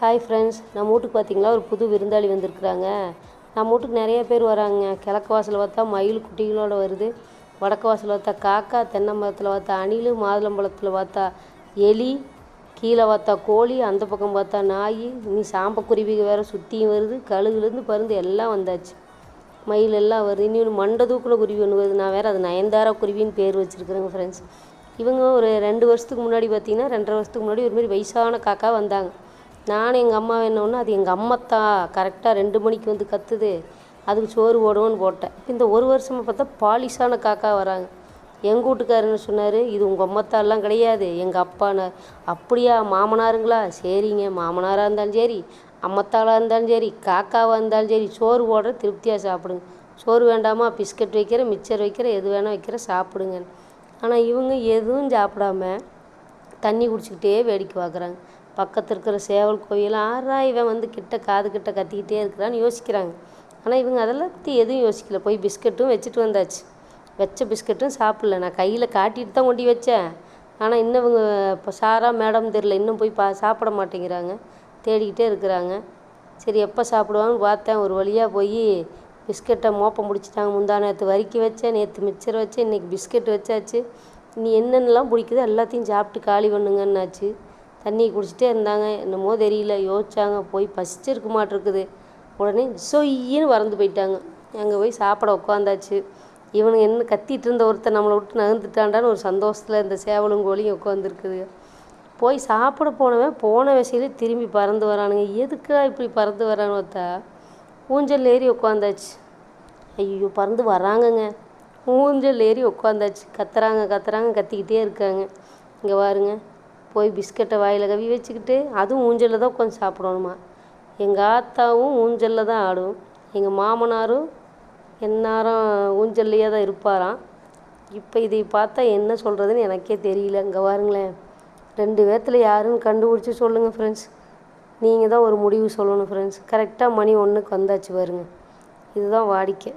Hi friends, நம்ம வீட்டுக்கு பார்த்தீங்களா ஒரு புது விருந்தாளி வந்திருக்குறாங்க. நம்ம வீட்டுக்கு நிறைய பேர் வராங்க. கிழக்கு வாசலில் பார்த்தா மயில் குட்டிகளோடு வருது, வடக்கு வாசலில் பார்த்தா காக்கா, தென்னை மரத்தில் பார்த்தா அணில், மாதுளம்பழத்தில் பார்த்தா எலி, கீழே பார்த்தா கோழி, அந்த பக்கம் பார்த்தா நாய், இனி சாம்பக்குருவிகள் வேறு சுற்றியும் வருது, கழுகுலேருந்து பருந்து எல்லாம் வந்தாச்சு. மயில் எல்லாம் வருது. இன்னொன்று மண்டை தூக்கில் குருவி ஒன்று வருது. நான் வேறு அது நயன்தாரா குருவின்னு பேர் வச்சுருக்குறேங்க ஃப்ரெண்ட்ஸ். இவங்க ஒரு 2 வருஷத்துக்கு முன்னாடி பார்த்தீங்கன்னா 2.5 வருஷத்துக்கு முன்னாடி ஒரு மாதிரி வயசான காக்கா வந்தாங்க. நானும் எங்கள் அம்மா என்னொன்று அது எங்கள் அம்மத்தான் கரெக்டாக 2 மணிக்கு வந்து கத்துது, அதுக்கு சோறு போடுவோன்னு போட்டேன். இந்த ஒரு வருஷமாக பார்த்தா பாலிஷான காக்கா வராங்க. எங்கள் வீட்டுக்காரன்னு சொன்னார், இது உங்கள் அம்மத்தாலாம் கிடையாது, எங்கள் அப்பான்னு. அப்படியா, மாமனாருங்களா? சரிங்க, மாமனாராக இருந்தாலும் சரி, அம்மத்தாளாக இருந்தாலும் சரி, காக்காவாக இருந்தாலும் சரி, சோறு போடுற திருப்தியாக சாப்பிடுங்க. சோறு வேண்டாமா, பிஸ்கட் வைக்கிறேன், மிக்சர் வைக்கிறேன், எது வேணால் வைக்கிறேன், சாப்பிடுங்க. ஆனால் இவங்க எதுவும் சாப்பிடாம தண்ணி குடிச்சிக்கிட்டே வேடிக்கை பார்க்குறாங்க. பக்கத்தில் இருக்கிற சேவல் கோயில் ஆறா இவன் வந்து காது கிட்ட கத்திக்கிட்டே இருக்கிறான்னு யோசிக்கிறாங்க. ஆனால் இவங்க அதெல்லாம் பற்றி எதுவும் யோசிக்கல. போய் பிஸ்கட்டும் வச்சுட்டு வந்தாச்சு. வச்ச பிஸ்கட்டும் சாப்பிடல. நான் கையில் காட்டிட்டு தான் கொண்டு வச்சேன். ஆனால் இன்னும் இவங்க இப்போ சாரா மேடம் தெரில, இன்னும் போய் சாப்பிட மாட்டேங்கிறாங்க, தேடிக்கிட்டே இருக்கிறாங்க. சரி எப்போ சாப்பிடுவாங்கன்னு பார்த்தேன். ஒரு வழியாக போய் பிஸ்கட்டை மோப்பம் முடிச்சிட்டாங்க. முந்தா நேற்று வரிக்கி வச்சேன், நேற்று மிக்சர் வச்சேன், இன்றைக்கி பிஸ்கட் வச்சாச்சு. இனி என்னென்னலாம் பிடிக்குதோ எல்லாத்தையும் சாப்பிட்டு காலி பண்ணுங்கன்னாச்சு. தண்ணி குடிச்சிட்டே இருந்தாங்க. என்னமோ தெரியல, யோசிச்சாங்க. போய் பசிச்சிருக்க மாட்டிருக்குது. உடனே சொய்யின்னு வறந்து போயிட்டாங்க. அங்கே போய் சாப்பிட உட்காந்தாச்சு. இவனுங்க என்ன கத்திட்டு இருந்த ஒருத்தர் நம்மளை விட்டு நகர்ந்துட்டாண்டான்னு ஒரு சந்தோஷத்தில் இந்த சேவலும் கோழியும் உட்காந்துருக்குது. போய் சாப்பிட போனவன் போன வயசிலே திரும்பி பறந்து வரானுங்க. எதுக்கா இப்படி பறந்து வரான்னு பார்த்தா ஊஞ்சல் ஏறி உட்காந்தாச்சு. ஐயோ, பறந்து வராங்கங்க. ஊஞ்சல் ஏறி உட்காந்தாச்சு. கத்துறாங்க கத்திக்கிட்டே இருக்காங்க. இங்கே பாருங்க, போய் பிஸ்கட்டை வாயில் கவி வச்சுக்கிட்டு அதுவும் ஊஞ்சலில் தான் உட்காந்து சாப்பிடணுமா. எங்கள் ஆத்தாவும் ஊஞ்சலில் தான் ஆடும், எங்கள் மாமனாரும் எந்நேரம் ஊஞ்சல்லையே தான் இருப்பாராம். இப்போ இதை பார்த்தா என்ன சொல்கிறதுன்னு எனக்கே தெரியல. இங்கே பாருங்களேன், 2 பேர்த்தில் யாருன்னு கண்டுபிடிச்சி சொல்லுங்கள் ஃப்ரெண்ட்ஸ். நீங்கள் தான் ஒரு முடிவு சொல்லணும் ஃப்ரெண்ட்ஸ். கரெக்டாக மணி 1க்கு வந்தாச்சு பாருங்க. இதுதான் வாடிக்கை.